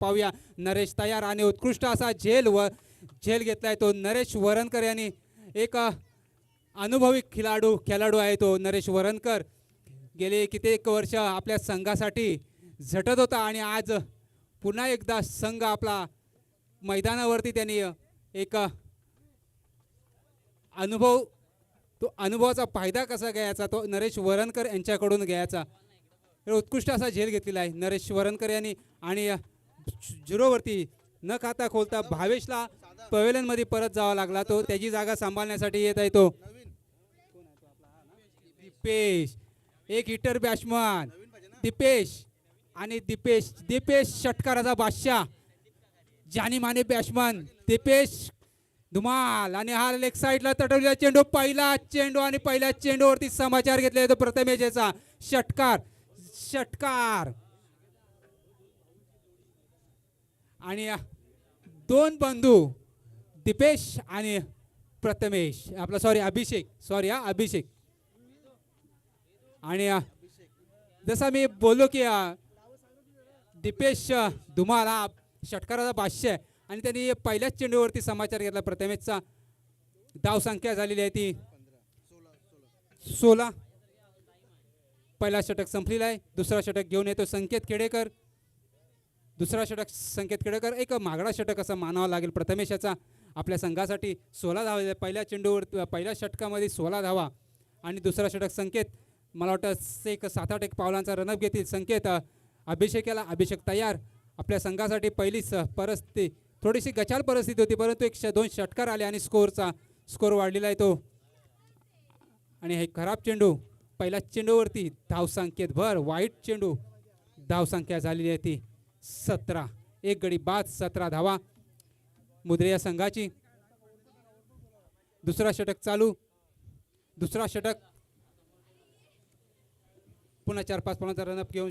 पाहूया. नरेश तयार आणि उत्कृष्ट असा झेल घेतलाय तो नरेश वरणकर यांनी. एक अनुभवी खेळाडू आहे तो नरेश वरणकर. गेले कित्येक वर्ष आपल्या संघासाठी झटत होता आणि आज पुन्हा एकदा संघ आपला मैदानावरती त्यांनी एक अनुभवाचा फायदा कसा घ्यायचा तो नरेश वरणकर यांच्याकडून घ्यायचा. उत्कृष्ट असा झेल घेतलेला आहे नरेश वरणकर यांनी. आणि झिरोवरती न खाता खोलता भावेशला पवेलियनमध्ये परत जावा लागला. तो त्याची जागा सांभाळण्यासाठी येत आहे तो दीपेश. एक हिटर बॅट्समन दीपेश. आणि दीपेश षटकाराचा बादशाह जानी माने बॅट्समन दीपेश धुमाल. आणि हा लेग साईडला तटवलेला चेंडू. पहिला चेंडू आणि पहिल्या चेंडूवरती समाचार घेतले तो प्रथमेश याचा षटकार. आणि दोन बंधू दीपेश आणि प्रथमेश आपला अभिषेक. आणि जसा मी बोललो की दीपेश धुमाल हा षटकाराचा बादशाह आहे आणि त्यांनी पहिल्याच चेंडूवरती समाचार घेतला. प्रथमेशचा धावसंख्या झालेली आहे ती 16. पहिला षटक संपलेला आहे. दुसरा षटक घेऊन येतो संकेत खेडेकर. एक मागडा षटक असा मानावा लागेल प्रथमेशाचा. आपल्या संघासाठी 16 धावा पहिल्या चेंडूवर पहिल्या षटकामध्ये 16 धावा. आणि दुसरा षटक संकेत मला वाटतं एक 7-8 एक पावलांचा रनअप घेतील संकेत. अभिषेक तयार. आपल्या संघासाठी पहिलीच परिस्थिती थोडीशी गचाल परिस्थिती होती परंतु 1-2 षटकार आले आणि स्कोर वाढलेला आहे तो. आणि हे खराब चेंडू पहिल्या चेंडूवरती धावसंख्येत भर वाईट चेंडू. धावसंख्या झालेली आहे ती 17. एक गडी बाद 17 धावा मुद्रे या संघाची. दुसरा षटक चालू. दुसरा षटक पुन्हा 4-5 पॉईंटचा रनअप घेऊन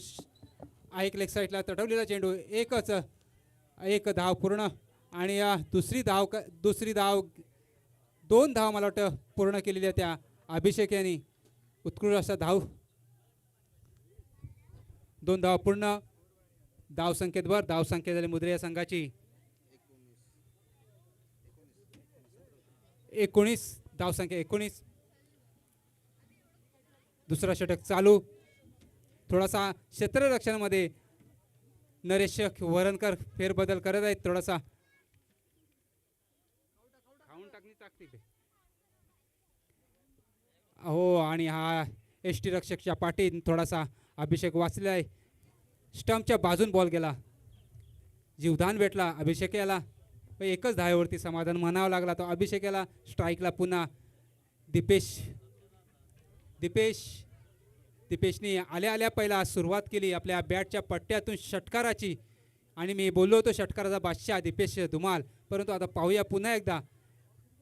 एक लेग साईडला तटवलेला चेंडू. एक धाव पूर्ण. आणि दुसरी धाव 2 धाव मला वाटतं पूर्ण केलेल्या त्या अभिषेक यांनी. उत्कृष्ट असा 2 धाव पूर्ण. धावसंख्या झाली मुद्रे या संघाची 19. धावसंख्या 19. दुसरा षटक चालू. थोडासा क्षेत्ररक्षणामध्ये नरेश वरणकर फेरबदल करत आहेत. थोडासा हो. आणि हा एसटी रक्षकच्या पाठीत थोडासा अभिषेक वाचलेला आहे. स्टंपच्या बाजून बॉल गेला. जीवदान भेटला अभिषेक याला. एकच धावेवरती समाधान म्हणावं लागला तो अभिषेक याला. स्ट्राईकला पुन्हा दीपेशने आल्या पहिला सुरुवात केली आपल्या बॅटच्या पट्ट्यातून षटकाराची. आणि मी बोललो होतो षटकाराचा बादशाह दीपेश धुमाल. परंतु आता पाहूया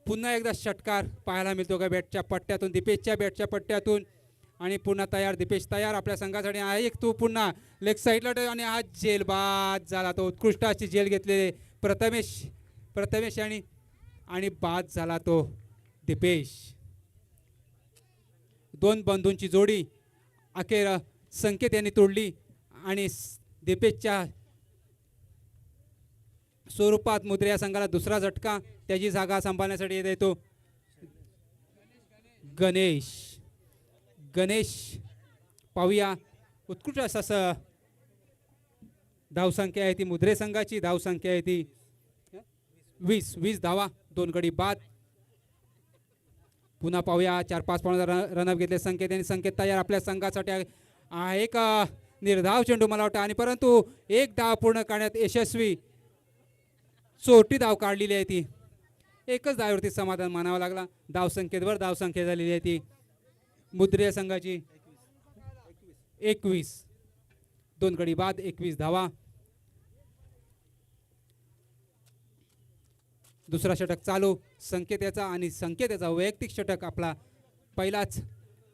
पुन्हा एकदा षटकार पाहायला मिळतो का बॅटच्या पट्ट्यातून दीपेशच्या बॅटच्या पट्ट्यातून. आणि पुन्हा दीपेश तयार आपल्या संघासाठी आहे. एक तो पुन्हा लेग साईडला आणि हा झेल बाद झाला तो. उत्कृष्ट अशी झेल घेतलेले प्रथमेश आणि बाद झाला तो दीपेश. 2 बंधूंची जोडी अखेर संकेत यांनी तोडली. आणि दीपेशच्या स्वरूपात मुद्रे या संघाला दुसरा झटका. त्याची जागा सांभाळण्यासाठी येत येतो गणेश. पाहूया उत्कृष्ट असं धावसंख्या आहे ती मुद्रे संघाची. धावसंख्या आहे ती 20 धावा 2 गडी बाद. पुन्हा पाहूया 4-5 पॉईंटचा रनअप घेतले संकेत तयार आपल्या संघासाठी. एक निर्धाव चेंडू मला वाटतं आणि परंतु एक धाव पूर्ण करण्यात यशस्वी. चोटी धाव काढलेली आहे ती. एकच धावेवरती समाधान मानावं लागला. धावसंख्येवर धावसंख्या झालेली आहे ती मुद्रे संघाची 21. 2 गडी बाद 21 धावा. दुसरा षटक चालू. संकेताचा वैयक्तिक षटक आपला पहिलाच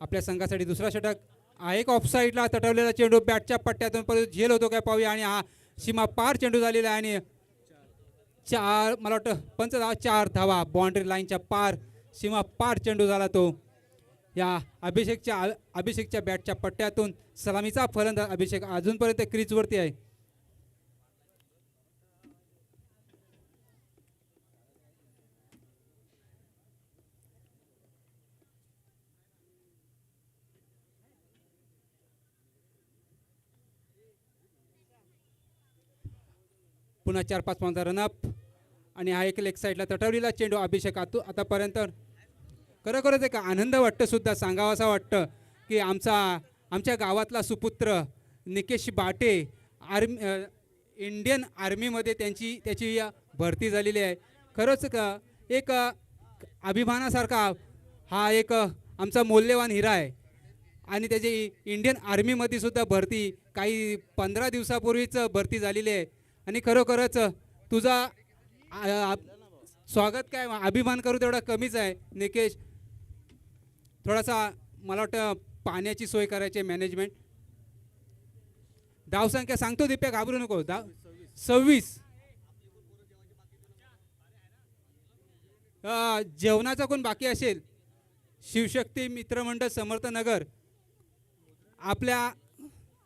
आपल्या संघासाठी. दुसरा षटक एक ऑफसाईडला तटवलेला चेंडू बॅटच्या पट्ट्यातून परत झेल होतो काय पाहूया. आणि हा सीमा पार चेंडू झालेला आहे. आणि 4 मला वाटतं 4 धावा बाउंड्री लाईनच्या पार सीमा पार चेंडू झाला तो. या अभिषेकच्या बॅटच्या पट्ट्यातून सलामीचा फलंदाज अभिषेक अजूनपर्यंत क्रीजवरती आहे. पुन्हा 4-5 पाऊंडचा रनअप आणि हा एक लेग साईडला तटवलेला चेंडू अभिषेक आतापर्यंत खरोखरच एक आनंद वाटतं सुद्धा सांगावासा वाटतं की आमच्या गावातला सुपुत्र निकेश बाटे इंडियन आर्मीमध्ये त्याची भरती झालेली आहे. खरंच एक अभिमानासारखा हा एक आमचा मौल्यवान हिरा आहे आणि त्याची इंडियन आर्मीमध्ये सुद्धा भरती काही 15 दिवसापूर्वीच भरती झालेली आहे आणि खरोखरच तुझा स्वागत काय अभिमान करू तेवढा कमीच आहे निकेश. थोडासा मला वाटतं पाण्याची सोय करायची आहे मॅनेजमेंट. धावसंख्या सांगतो दिप्या घाबरू नको. 26. जेवणाचा कोण बाकी असेल शिवशक्ती मित्रमंडळ समर्थनगर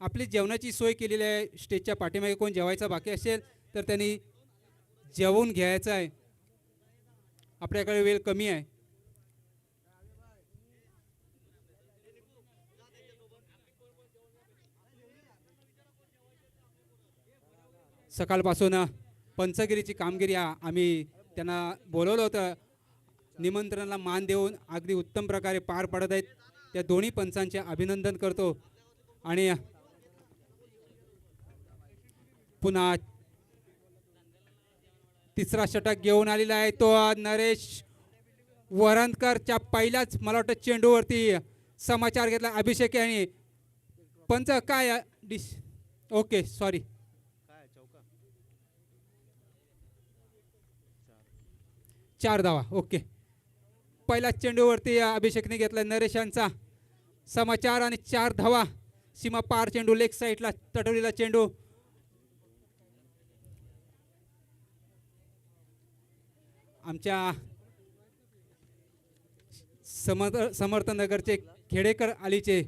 आपली जेवणाची सोय केलेली आहे. स्टेजच्या पाठीमागे कोण जेवायचा बाकी असेल तर त्यांनी जेवून घ्यायचं आहे. आपल्याकडे वेळ कमी आहे. सकाळपासून पंचगिरीची कामगिरी आम्ही त्यांना बोलवलं होतं. निमंत्रणाला मान देऊन अगदी उत्तम प्रकारे पार पडत आहेत. त्या दोन्ही पंचांचे अभिनंदन करतो आणि पुन्हा तिसरा षटक घेऊन आलेला आहे तो नरेश वरंदकरच्या पहिल्याच मला वाटतं चेंडूवरती समाचार घेतला अभिषेक यांनी. पंच काय ओके सॉरी 4 धावा. ओके पहिल्या चेंडूवरती अभिषेकने घेतला नरेश यांचा समाचार आणि 4 धावा. सीमा पार चेंडू लेग साईडला तटवलेला चेंडू आमच्या समर्थनगरचे खेडेकर आलीचे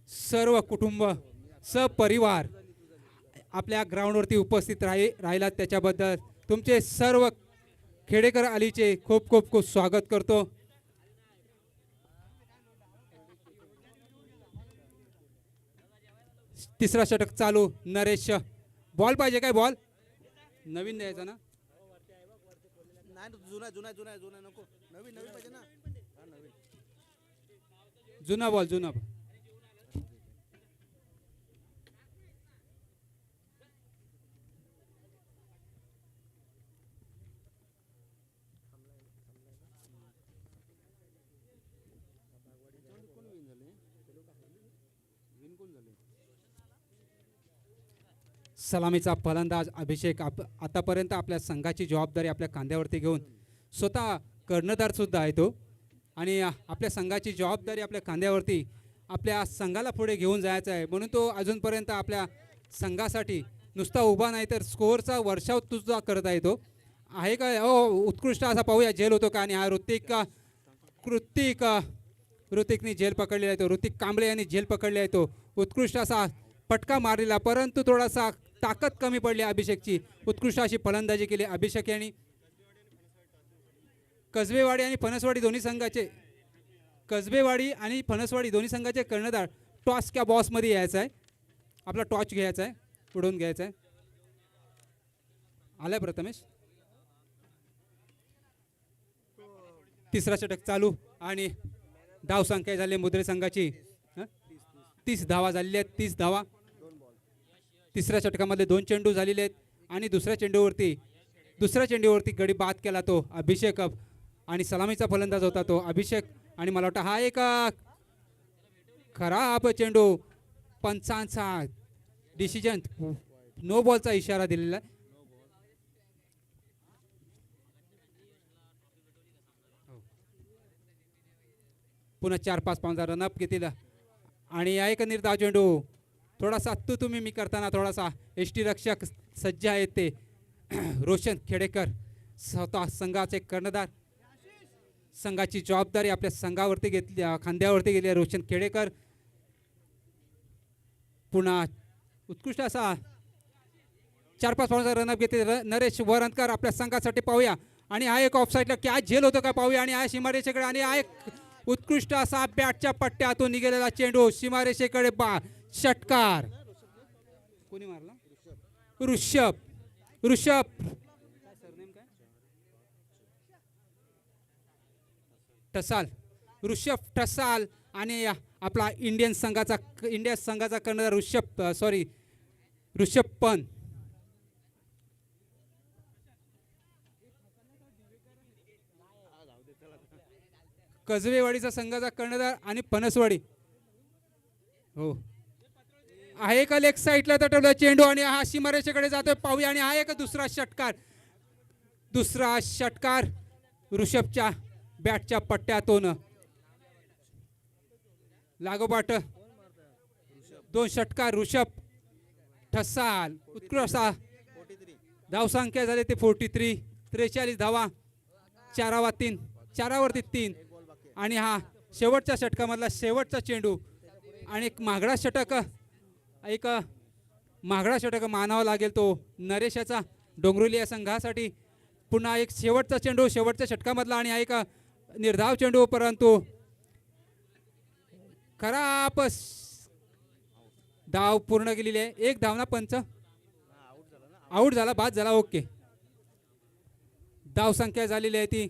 सर्व कुटुंब सपरिवार आपल्या ग्राउंडवरती उपस्थित राहिलात त्याच्याबद्दल तुमचे सर्व खेडेकर आलीचे खूप खूप खूप स्वागत करतो. तिसरा षटक चालू. नरेश बॉल पाहिजे काय? बॉल नवीन द्यायचा ना? जुना बॉल जुना. सलामीचा फलंदाज अभिषेक आतापर्यंत आपल्या संघाची जबाबदारी आपल्या खांद्यावरती घेऊन स्वतः कर्णधार सुद्धा आहे तो आणि आपल्या संघाची जबाबदारी आपल्या खांद्यावरती आपल्या संघाला पुढे घेऊन जायचं आहे म्हणून तो अजूनपर्यंत आपल्या संघासाठी नुसता उभा नाही तर स्कोअरचा वर्षाव तुझा करत आहे. तो आहे का? उत्कृष्ट असा पाहूया झेल होतो का. आणि हा ऋतिकने झेल पकडलेला आहे. तो ऋतिक कांबळे यांनी झेल पकडले आहे. तो उत्कृष्ट असा पटका मारलेला परंतु थोडासा ताकद कमी पडली अभिषेकची. उत्कृष्ट अशी फलंदाजी केली अभिषेक यांनी. कसबेवाडी आणि फणसवाडी दोन्ही संघाचे कर्णधार टॉस क्या बॉसमध्ये यायचं आहे. आपला टॉच घ्यायचा आहे उडवून घ्यायचा आहे. आलाय प्रथमेश. तिसरा षटक चालू आणि धाव संख्या झाली मुद्रे संघाची 30 धावा झालेल्या आहेत. 30 धावा तिसऱ्या षटकामध्ये 2 चेंडू झालेले आहेत आणि दुसऱ्या चेंडूवरती गडी बाद केला तो अभिषेक आणि सलामीचा फलंदाज होता तो अभिषेक. आणि मला वाटतं हा एक खराब चेंडू पंचांचा डिसिजन नो बॉलचा इशारा दिलेला आहे. पुन्हा 4-5 पाऊंडचा रनअप घेतील आणि एक निर्धाव चेंडू थोडासा तुम्ही मी करताना थोडासा एसटी रक्षक सज्ज आहेत ते रोशन खेडेकर स्वतः संघाचे कर्णधार. संघाची जबाबदारी आपल्या संघावरती घेतली खांद्यावरती गेली रोशन खेडेकर. पुन्हा उत्कृष्ट असा 4-5 पाऊंडचा रनअप घेते नरेश वरंदकर आपल्या संघासाठी पाहूया. आणि हा एक ऑफसाईडला क्या झेल होतो का पाहूया. आणि हा सीमारेषेकडे आणि हा एक उत्कृष्ट असा बॅटच्या पट्ट्यातून निघालेला चेंडू सीमारेषेकडे षटकार. कोणी मारला? ऋषभ. ऋषभ टसाल, ऋषभ टसाल आणि आपला इंडिया संघाचा कर्णधार ऋषभ पंत. कसबेवाडीचा संघाचा कर्णधार आणि पनसवाडी. हो आहे का लेग साईडला तटवला चेंडू आणि हा सीमारेषेकडे जातोय पाहूया. आणि हा एक दुसरा षटकार ऋषभच्या बॅटच्या पट्ट्यातून लागोपाठ 2 षटकार ऋषभ ठसाल. उत्कृष्ट धावसंख्या झाली ते 43 धावा, 4वरती 3 आणि हा शेवटच्या षटकामधला शेवटचा चेंडू आणि एक महागडा षटक मानावा लागेल तो नरेशाचा डोंगरोली या संघासाठी. पुन्हा एक शेवटचा चेंडू शेवटच्या षटकामधला आणि हा एक निर्धाव चेंडू, परंतु खराब धाव पूर्ण केलेली आहे. 1 धावना पंच आऊट झाला, बाद झाला. ओके, धाव संख्या झालेली आहे ती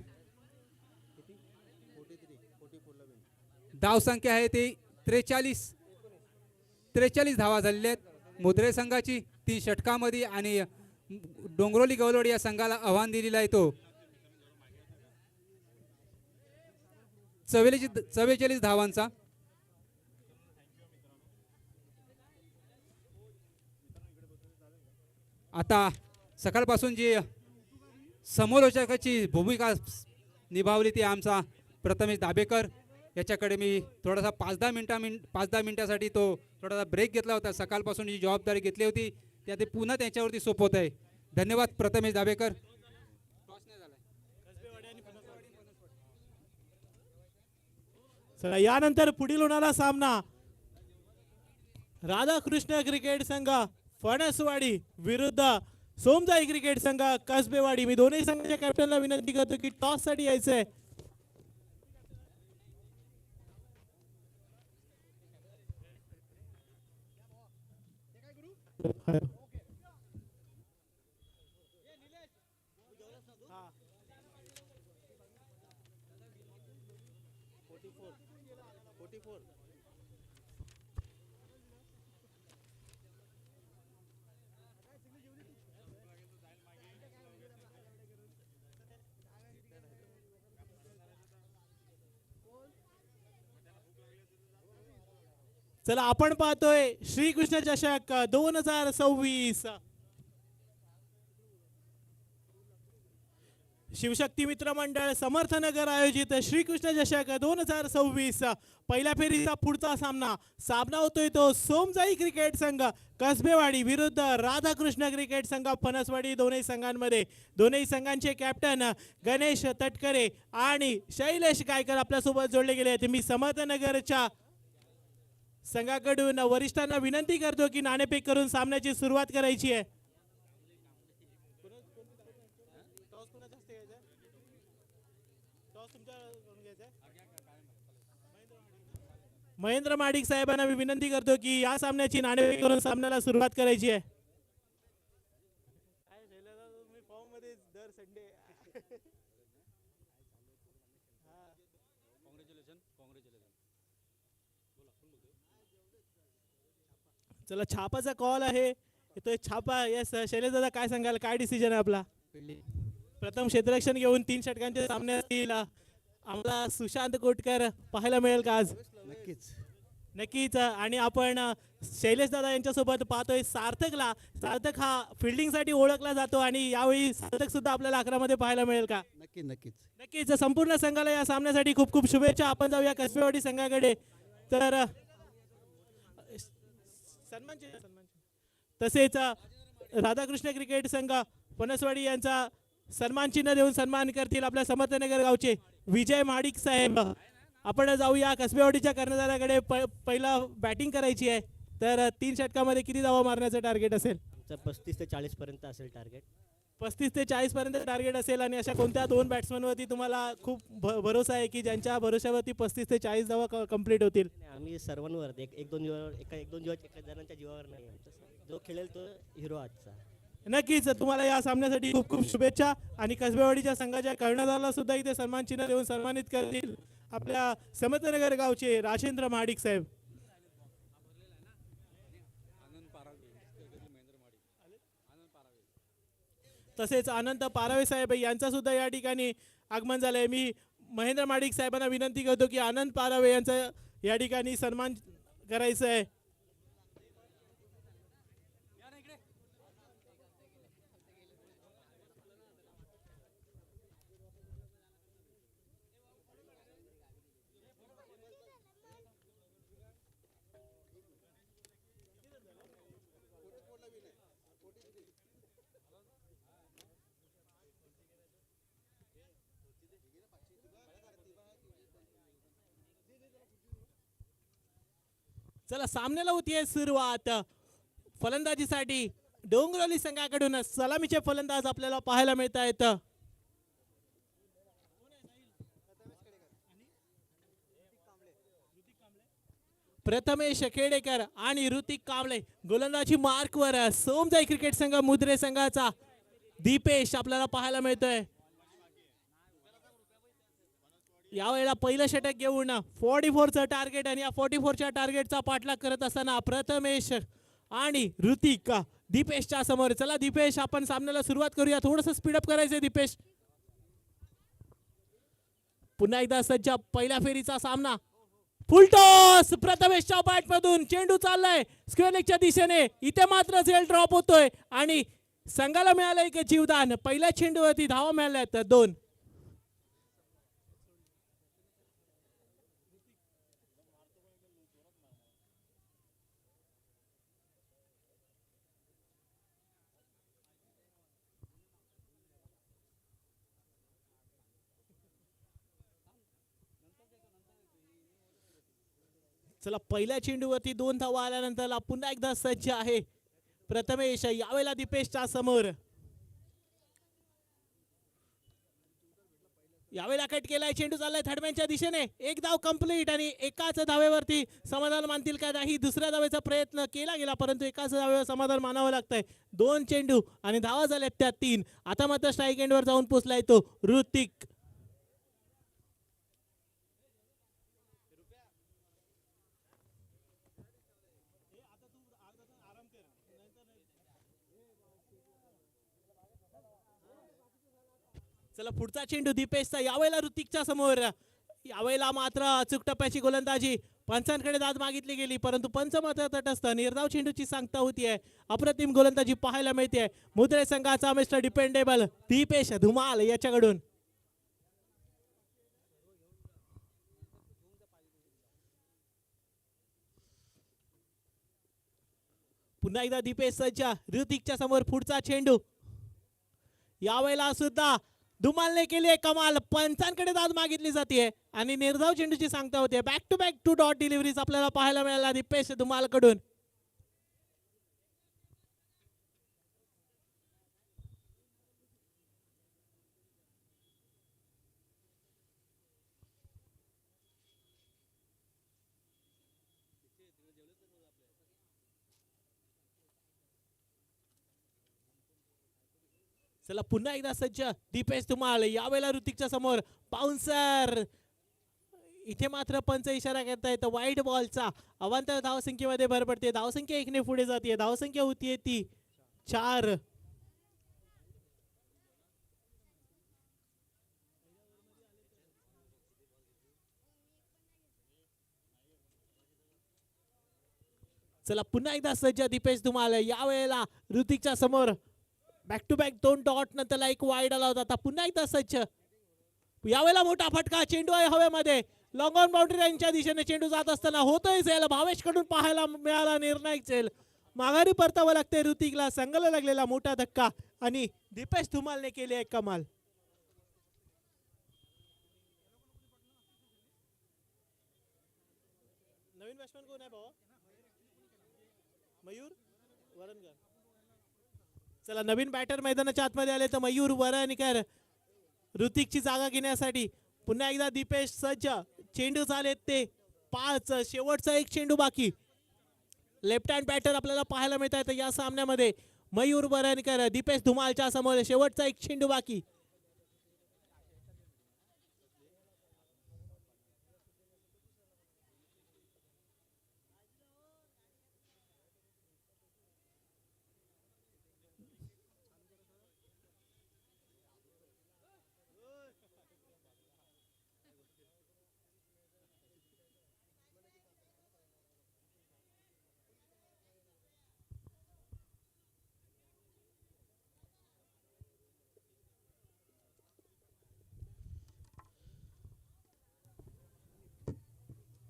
43 धावा झालेल्या आहेत मुद्रे संघाची 3 षटकामध्ये. आणि डोंगरोली गवलोडी या संघाला आव्हान दिलेला आहे तो 44 धावांचा. आता सकाळपासून जी समालोचकाची भूमिका निभावली ती आमचा प्रथमेश दाभेकर. याच्याकडे मी थोडासा 5-10 मिनिटासाठी तो थोडासा ब्रेक घेतला होता. सकाळपासून जी जबाबदारी घेतली होती त्या ते पुन्हा त्यांच्यावरती सोपवत आहे. धन्यवाद प्रथमेश दाभेकर. चला यानंतर पुढील होणारा सामना राधाकृष्ण क्रिकेट संघ फणसवाडी विरुद्ध सोमजाई क्रिकेट संघ कसबेवाडी. मी दोन्ही संघाच्या कॅप्टनला विनंती करतो की टॉस साठी यायचंय. चला आपण पाहतोय श्रीकृष्ण चषक 2026 शिवशक्ती मित्र मंडळ समर्थनगर आयोजित श्रीकृष्ण चषक 2026 पहिल्या फेरीचा पुढचा सामना होतोय तो सोमजाई क्रिकेट संघ कसबेवाडी विरुद्ध राधाकृष्ण क्रिकेट संघ फणसवाडी. दोन्ही संघांचे कॅप्टन गणेश तटकरे आणि शैलेश गायकर आपल्यासोबत जोडले गेले आहेत. मी समर्थनगरच्या संघाकडून वरिष्ठांना विनंती करतो की नाणेफेक करून सामन्याची सुरुवात करायची आहे. महेंद्र माडिक साहेबांना मी विनंती करतो की या सामन्याची नाणेफेक करून सामन्याला सुरुवात करायची आहे. चला छापाचा कॉल आहे तो छापा. यस शैलेश दादा काय सांगाल, काय डिसिजन आहे आपला? प्रथम क्षेत्ररक्षण घेऊन 3 षटकांचे सामने असतील. आम्हाला सुशांत कोटकर पाहायला मिळेल का आज? नक्कीच. आणि आपण शैलेश दादा यांच्यासोबत पाहतोय सार्थक हा फिल्डिंगसाठी ओळखला जातो आणि यावेळी सार्थक सुद्धा आपल्याला 11 मध्ये पाहायला मिळेल का? नक्कीच. संपूर्ण संघाला या सामन्यासाठी खूप खूप शुभेच्छा. आपण जाऊया कसबेवाडी संघाकडे. तर तसेच राधाकृष्ण क्रिकेट संघ फणसवाडी यांचा सन्मान चिन्ह देऊन सन्मान करतील आपल्या समर्थनगर गावचे विजय माडिक साहेब. आपण जाऊया कसबेवाडीच्या कर्णधाराकडे. पहिला बॅटिंग करायची आहे. तर 3 षटकामध्ये किती धावा मारण्याचं टार्गेट असेल? 35 ते 40 पर्यंत असेल टार्गेट. 35 ते 40 पर्यंत टार्गेट असेल. आणि अशा कोणत्या 2 बॅट्समनवरती तुम्हाला खूप भरोसा आहे की ज्यांच्या भरोशावरती 35 ते 40 धावा कंप्लीट होतील? आम्ही सर्वांवर एक दोन जणांच्या जीवावर नाही. जो खेळेल तो हिरो आजचा. नक्कीच तुम्हाला या सामन्यासाठी खूप खूप शुभेच्छा आणि कसबेवाडीच्या संघाच्या कर्णधाराला सुद्धा इथे सन्मान चिन्ह देऊन सन्मानित करतील आपल्या समर्थनगर गावचे राजेंद्र महाडिक साहेब. तसेच अनंत पारावे साहेब यांचा सुद्धा या ठिकाणी आगमन झालंय. मी महेंद्र माडिक साहेबांना विनंती करतो की आनंद पारावे यांचा या ठिकाणी सन्मान करायचा आहे. चला सामन्याला होतीये सुरुवात. फलंदाजीसाठी डोंगरवली संघाकडून सलामीचे फलंदाज आपल्याला पाहायला मिळत आहेत. प्रथमेश खेडेकर आणि ऋतिक कांबळे. गोलंदाजी मार्कवर सोमजाई क्रिकेट संघ मुद्रे संघाचा दीपेश आपल्याला पाहायला मिळतोय. यावेळेला पहिलं षटक घेऊन 44चं टार्गेट आणि या 44च्या टार्गेटचा पाठलाग करत असताना प्रथमेश आणि ऋतिक दीपेशच्या समोर. चला दीपेश आपण सामन्याला सुरुवात करूया. थोडंसं स्पीडअप करायचंय दीपेश. पुन्हा एकदा सज्ज पहिल्या फेरीचा सामना. फुलटॉस प्रथमेशच्या बॅट मधून चेंडू चाललाय स्क्वेअर लेगच्या दिशेने. इथे मात्र झेल ड्रॉप होतोय आणि संघाला मिळालं एक जीवदान. पहिल्या चेंडूवरती धावा मिळाल्यात 2. चला पहिल्या चेंडूवरती 2 धावा आल्यानंतर पुन्हा एकदा सज्ज आहे प्रथमेश. यावेळेला दीपेशच्या समोर. यावेळेला कट केलाय. चेंडू चाललाय थर्डमॅनच्या दिशेने. एक धाव कंप्लीट आणि एकाच धावेवरती समाधान मानतील का नाही. दुसऱ्या धावेचा प्रयत्न केला गेला परंतु एकाच धावेवर समाधान मानावं लागतंय. 2 चेंडू आणि धावा झाल्यात त्या 3. आता मात्र स्ट्राईक एंडवर जाऊन पोहोचलाय तो ऋतिक. चला पुढचा चेंडू दीपेशचा. यावेळेला ऋतिकच्या समोर. यावेळेला मात्र अचूक टप्प्याची गोलंदाजी. पंचांकडे दाद मागितली गेली परंतु पंच मात्र तटस्थ. निर्धाव चेंडूची सांगता होतीये. अप्रतिम गोलंदाजी पाहायला मिळते मुद्रे संघाचा मिस्टर डिपेंडेबल दीपेश धुमाल याच्याकडून. पुन्हा एकदा दीपेश सज्ज. ऋतिकच्या समोर पुढचा चेंडू. यावेळेला सुद्धा धुमालने केली कमाल. पंचांकडे दाद मागितली जाते आणि निर्धाव चेंडूची सांगता होते. Back to back 2 dot deliveries आपल्याला पाहायला मिळाला दीपेश धुमालकडून. चला पुन्हा एकदा सज्ज दीपेश धुमाल. यावेळेला ऋतिकच्या समोर बाउन्सर. इथे मात्र पंच इशारा करतायत वाईट बॉलचा. अवांतर धावसंख्येमध्ये भर पडते. धावसंख्या 1 ने पुढे जाते. धावसंख्या होतीये ती 4. चला पुन्हा एकदा सज्ज दीपेश धुमाल. यावेळेला ऋतिकच्या समोर बॅक टू बॅक 2 डॉट नंतर एक वाईड आला होता. आता पुन्हा एकदा सज्ज. यावेळेला मोठा फटका. चेंडू आहे हवेमध्ये. लॉंग ऑन बाउंड्री लाईनच्या दिशेने चेंडू जात असताना होतोय झेल. भावेश कडून पाहायला मिळाला निर्णायक झेल. माघारी परतावं लागते ऋतिकला. संघाला लागलेला मोठा धक्का आणि दीपेश धुमालने केली आहे कमाल. नवीन बॅट्समॅन कोण आहे भाऊ. मयूर वरणकर. चला नवीन बॅटर मैदानाच्या आतमध्ये आले तर मयूर वरणकर ऋतिकची जागा घेण्यासाठी. पुन्हा एकदा दीपेश सज्ज. चेंडू झालेत ते 5. शेवटचा एक चेंडू बाकी. लेफ्ट हँड बॅटर आपल्याला पाहायला मिळत आहे या सामन्यामध्ये. मयूर बरणकर दीपेश धुमालच्या समोर शेवटचा एक चेंडू बाकी.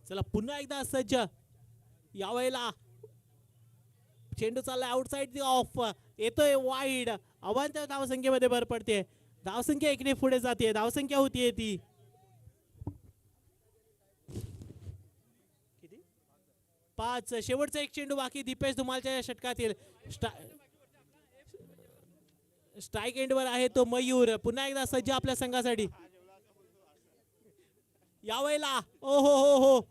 चला पुन्हा एकदा सज्ज. यावेळेला चेंडू चाललाय आउटसाइड ऑफ, येतोय वाईड. अवांतर धावसंख्येमध्ये भर पडते. धावसंख्या एकने पुढे जाते. धावसंख्या होतीये ती 5. शेवटचा एक चेंडू बाकी दीपेश धुमालच्या या षटकातील. स्ट्राईक एंडवर आहे तो मयूर. पुन्हा एकदा सज्ज आपल्या संघासाठी. यावेळेला ओ हो हो हो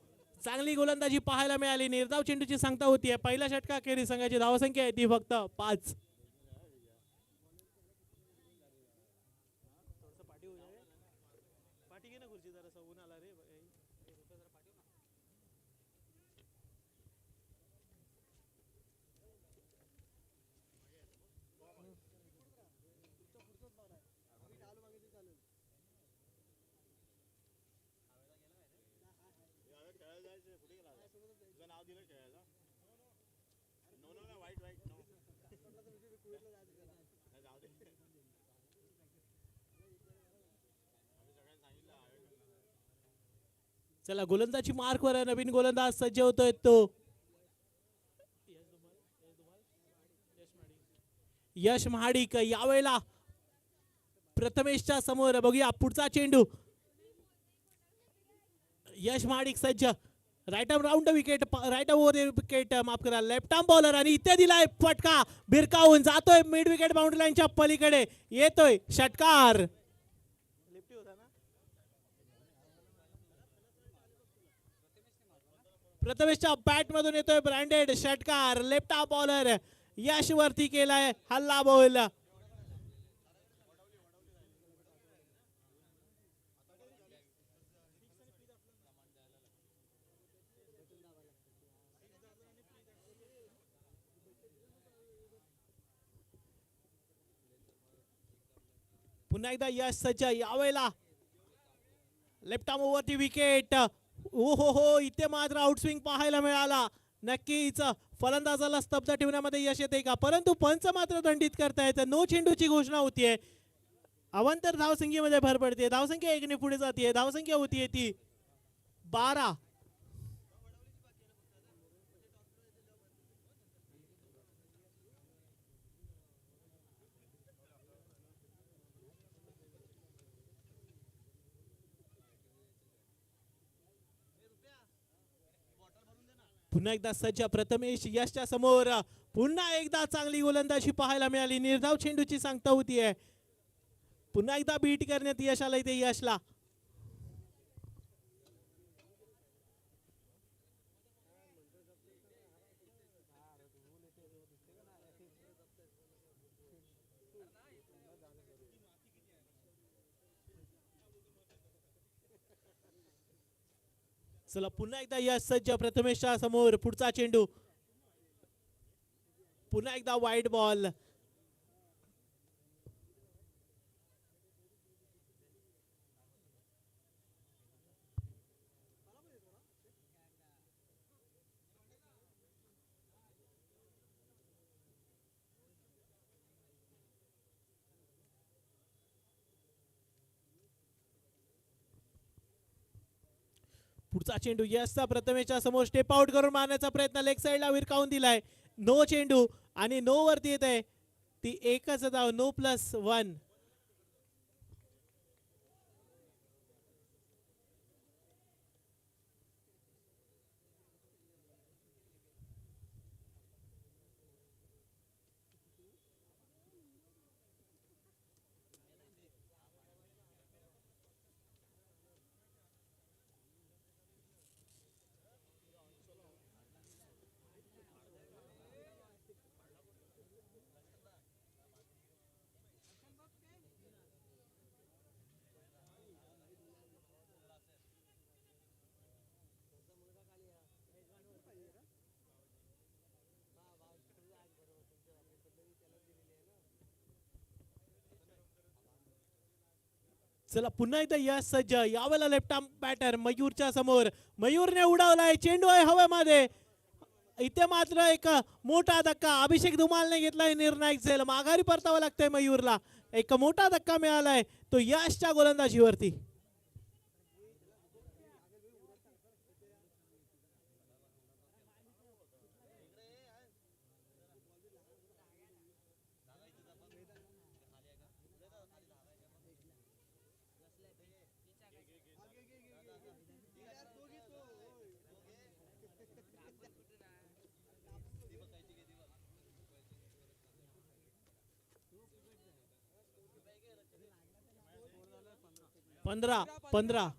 चांगली गोलंदाजी पाहायला मिळाली. निर्धाव चेंडूची सांगता होतीये. पहिल्या षटकाखेरीज संघाची धावसंख्या आहे ती फक्त 5. चला गोलंदाजी मार्कवर नवीन गोलंदाज सज्ज होतोय तो यश महाडिक. यावेळेला प्रथमेशच्या समोर बघूया पुढचा चेंडू. यश महाडिक सज्ज. Right arm round wicket, right over wicket माफ करा, लेफ्ट आर्म बॉलर आणि इथे दिलाय फटका. भिरकावून जातोय मिड विकेट बाउंड्री लाईनच्या पलीकडे. येतोय षटकार. प्रथमेशच्या बॅट मधून येतोय ब्रँडेड षटकार. लेफ्ट आर्म बॉलर यश वरती केलाय हल्ला बॉल. पुन्हा एकदा यश सज्ज. यावेळेला लेफ्ट आर्म ओव्हरची विकेट. ओ हो हो इथे मात्र आउटस्विंग पाहायला मिळाला. नक्कीच फलंदाजाला स्तब्ध ठेवण्यामध्ये यश येते का, परंतु पंच मात्र दंडित करतायत. नो चेंडूची घोषणा होतीये. अवांतर धावसंख्येमध्ये भर पडते. धावसंख्या एकने पुढे जाते. धावसंख्या होतीये ती 12. पुन्हा एकदा सज्ज प्रथमेश यशच्या समोर. पुन्हा एकदा चांगली गोलंदाजी पाहायला मिळाली. निर्धाव चेंडूची सांगता होतीये. पुन्हा एकदा बीट करण्यात यश आलं इथे यशला. चला पुन्हा एकदा यश सज्ज प्रथमेशच्या समोर. पुढचा चेंडू. पुन्हा एकदा वाईड बॉल. पुढचा चेंडू यशचा प्रथमेशच्या समोर स्टेप आउट करून मारण्याचा प्रयत्न. लेग साइडला विरकावून दिलाय. नो चेंडू आणि नो वरती येत आहे ती एकच धाव. नो +1. चला पुन्हा एकदा यश सज्ज, यावेळेला लेफ्ट आर्म बॅटर मयूरच्या समोर. मयूरने उडवलाय, चेंडू आहे हवेमध्ये. इथे मात्र एक मोठा धक्का अभिषेक धुमालने घेतलाय निर्णायक झेल. माघारी परतावं लागतंय मयूरला. एक मोठा धक्का मिळालाय तो यशच्या गोलंदाजीवरती. पंधरा 15.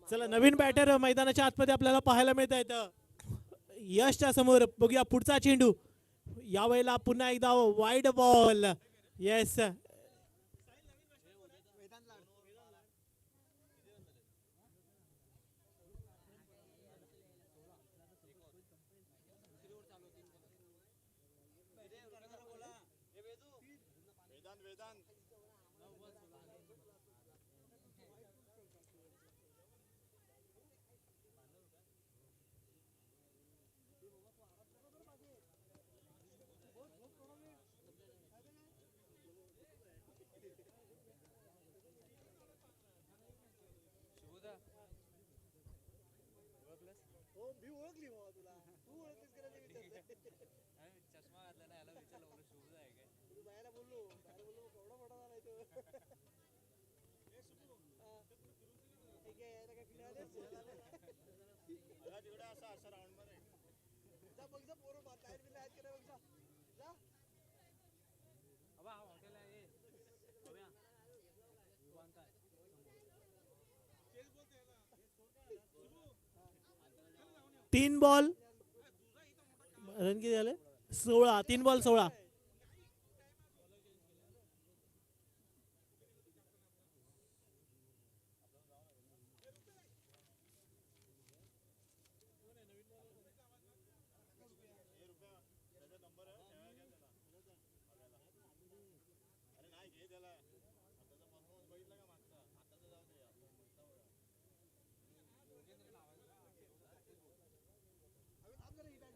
चला नवीन बॅटर मैदानाच्या आतमध्ये आपल्याला पाहायला मिळत आहेत. यशच्या समोर बघूया पुढचा चेंडू. यावेळेला पुन्हा एकदा वाईड बॉल. येस तीन बॉल रन किती झाले 16. 3 बॉल 16.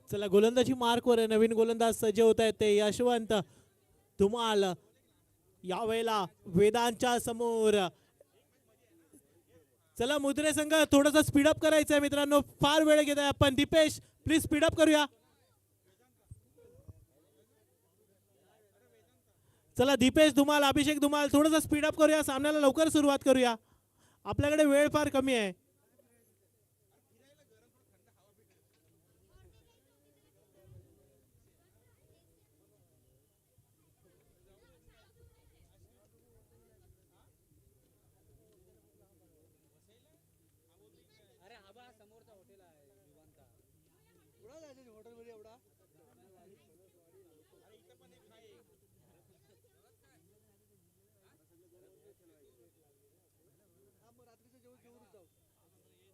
चला गोलंदाजी मार्कवर आहे. नवीन गोलंदाज सज्ज होत आहेत ते यशवंत धुमाल. यावेळेला वेदांच्या समोर. चला मुद्रे संघ थोडंसं स्पीडअप करायचं आहे मित्रांनो, फार वेळ घेत आहे आपण. दीपेश प्लीज स्पीडअप करूया. चला दीपेश धुमाल, अभिषेक धुमाल थोडंसं स्पीडअप करूया. सामन्याला लवकर सुरुवात करूया, आपल्याकडे वेळ फार कमी आहे.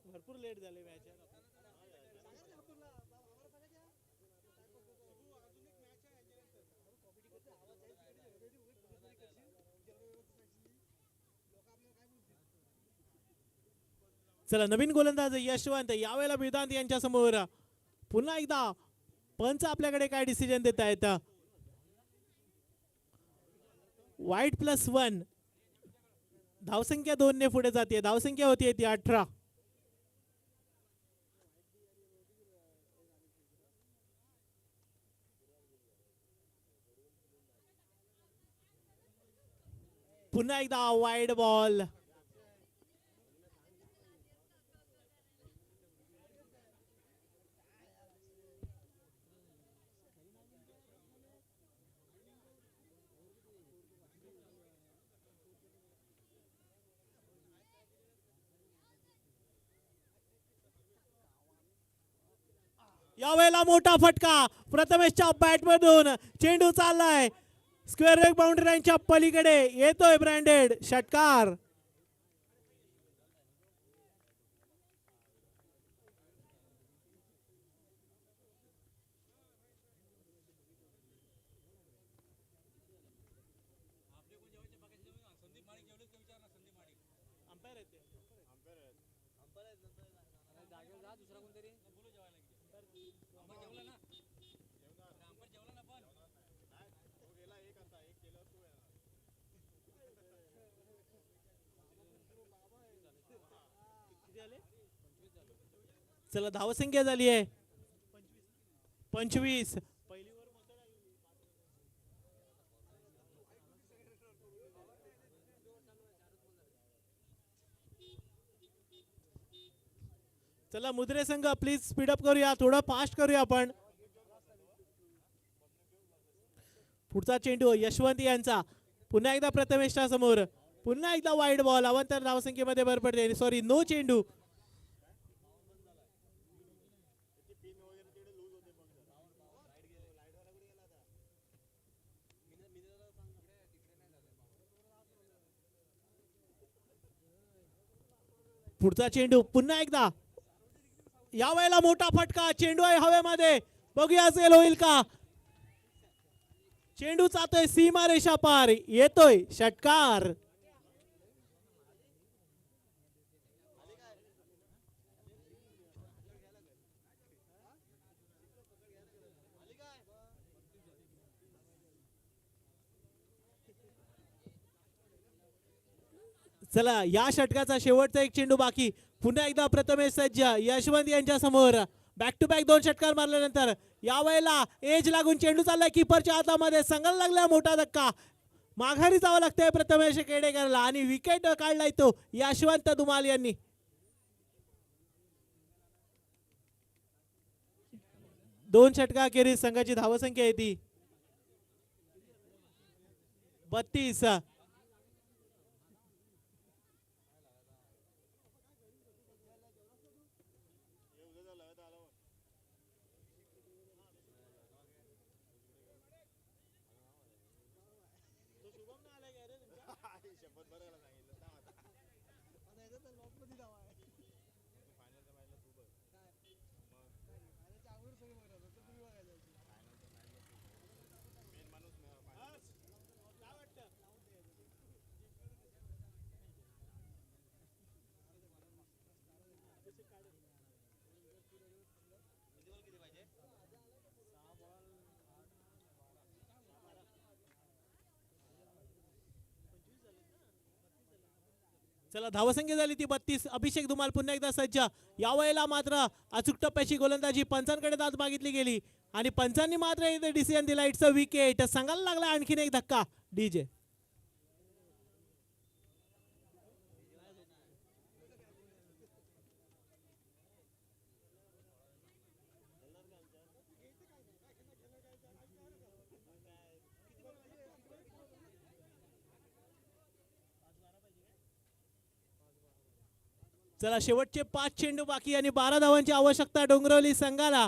भरपूर लेट झाले मॅच. चला नवीन गोलंदाज यशवंत. यावेळेला वेदांत यांच्या समोर. पुन्हा एकदा पंच आपल्याकडे काय डिसिजन देत आहेत. वाईट +1. धावसंख्या 2 ने पुढे जाते. धावसंख्या होती ती 18. पुन्हा एकदा वाईड बॉल. यावेळेला मोठा फटका प्रथमेशच्या बॅटमधून. चेंडू चाललाय स्क्वेअर लेग बाउंड्री लाईनच्या पलीकडे. येतोय ब्रँडेड षटकार. चला धावसंख्या झाली आहे 25. चला मुद्रे संघ प्लीज स्पीडअप करूया, थोडं फास्ट करूया आपण. पुढचा चेंडू यशवंत यांचा. पुन्हा एकदा प्रथमेशच्या समोर. पुन्हा एकदा वाईड बॉल. अवंतर धावसंख्येमध्ये भर पडते. सॉरी नो चेंडू. पुढचा चेंडू पुन्हा एकदा. यावेळेला मोठा फटका. चेंडू आहे हवेमध्ये. बघूया सेल होईल का. चेंडू जातोय सीमा रेषा पार. येतोय षटकार. चला या षटकाचा शेवटचा एक चेंडू बाकी. पुन्हा एकदा प्रथमेश सज्ज यशवंत यांच्या समोर. बॅक टू बॅक 2 षटकार मारल्यानंतर यावेळेला एज लागून चेंडू चाललाय किपरच्या हातामध्ये. संघाला लागला मोठा धक्का. माघारी जावं लागतंय प्रथमेश केडेकरला आणि विकेट काढलाय तो यशवंत धुमाल यांनी. दोन षटकाखेरीज संघाची धावसंख्या आहे ती 32. चला धावसंख्या झाली ती 32. अभिषेक धुमाल पुन्हा एकदा सज्ज. यावेळेला मात्र अचूक टप्प्याची गोलंदाजी पंचांकडे दाद मागितली गेली आणि पंचांनी मात्र इथे डिसिजन दिला. It's a wicket. संघाला लागला आणखीन एक धक्का. डीजे चला शेवटचे 5 चेंडू बाकी आणि 12 धावांची आवश्यकता डोंगरवली संघाला.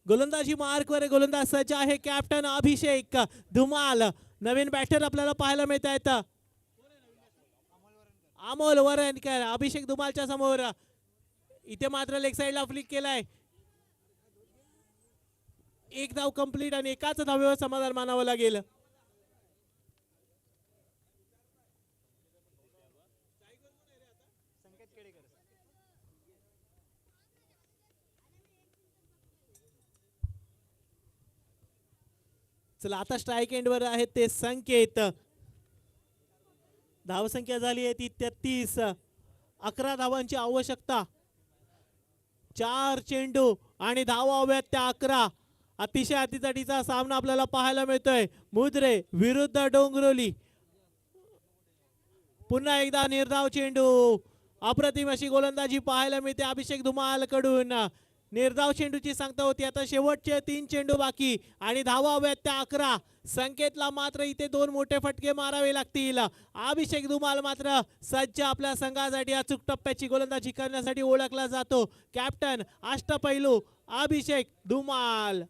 गोलंदाजी मार्कवर गोलंदाज सज्ज आहे कॅप्टन अभिषेक धुमाल. नवीन बॅटर आपल्याला पाहायला मिळत आहेत अमोल वरणकर. अभिषेक धुमालच्या समोर. इथे मात्र लेग साइडला फ्लिक केलाय. एक धाव कंप्लीट आणि एकाच धावेवर समाधान मानावं लागेल. चला आता स्ट्राईक एंडवर आहेत ते संकेत. धावसंख्या झाली आहे ती 33. 11 धावांची आवश्यकता. 4 चेंडू आणि धावा हव्यात त्या 11. अतिशय अतितटीचा सामना आपल्याला पाहायला मिळतोय. मुद्रे विरुद्ध डोंगरोली. पुन्हा एकदा निर्धाव चेंडू. अप्रतिम अशी गोलंदाजी पाहायला मिळते अभिषेक धुमाल कडून. निर्धाव चेंडूची सांगता होती. आता शेवटचे 3 चेंडू बाकी आणि धावा हव्यात त्या 11. संकेतला मात्र इथे 2 मोठे फटके मारावे लागतील. अभिषेक धुमाल मात्र सज्ज आपल्या संघासाठी अचूक टप्प्याची गोलंदाजी करण्यासाठी ओळखला जातो. कॅप्टन अष्टपैलू अभिषेक धुमाल.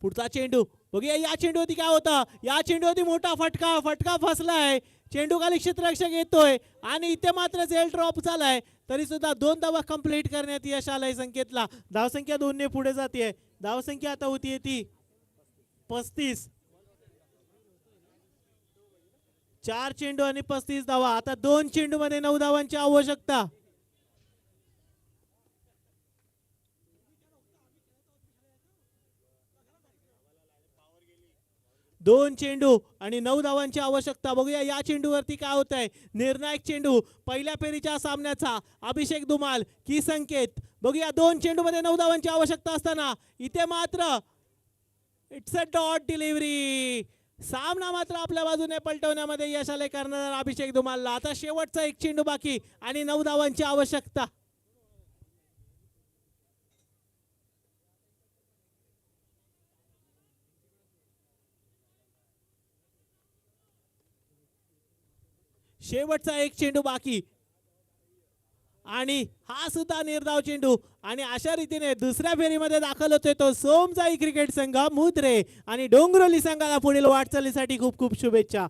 पुढचा चेंडू बघूया, या चेंडूवरती काय होतं. या चेंडूवरती मोठा फटका फसलाय. चेंडू खाली क्षेत्ररक्षक येतोय आणि इथे मात्र झेल ड्रॉप झालाय. तरी सुद्धा 2 धावा कंप्लीट करण्यात यश आलंय संकेतला. धावसंख्या 2 ने पुढे जाते. धावसंख्या आता होतीये ती 35. 4 चेंडू आणि 35 धावा. आता 2 चेंडू मध्ये 9 धावांची आवश्यकता. दोन चेंडू आणि 9 धावांची आवश्यकता. बघूया या चेंडूवरती काय होत आहे. निर्णायक चेंडू पहिल्या फेरीच्या सामन्याचा. अभिषेक धुमाल की संकेत. बघूया 2 चेंडू मध्ये 9 धावांची आवश्यकता असताना इथे मात्र इट्स अ डॉट डिलिव्हरी. सामना मात्र आपल्या बाजूने पलटवण्यामध्ये यश आले करणार अभिषेक धुमालला. आता शेवटचा 1 चेंडू बाकी आणि 9 धावांची आवश्यकता. शेवटचा 1 चेंडू बाकी आणि हा सुद्धा निर्धाव चेंडू. आणि अशा रीतीने दुसऱ्या फेरीमध्ये दाखल होतोय तो सोमजाई क्रिकेट संघ मुद्रे. आणि डोंगरोली संघाला पुढील वाटचालीसाठी खूप खूप शुभेच्छा.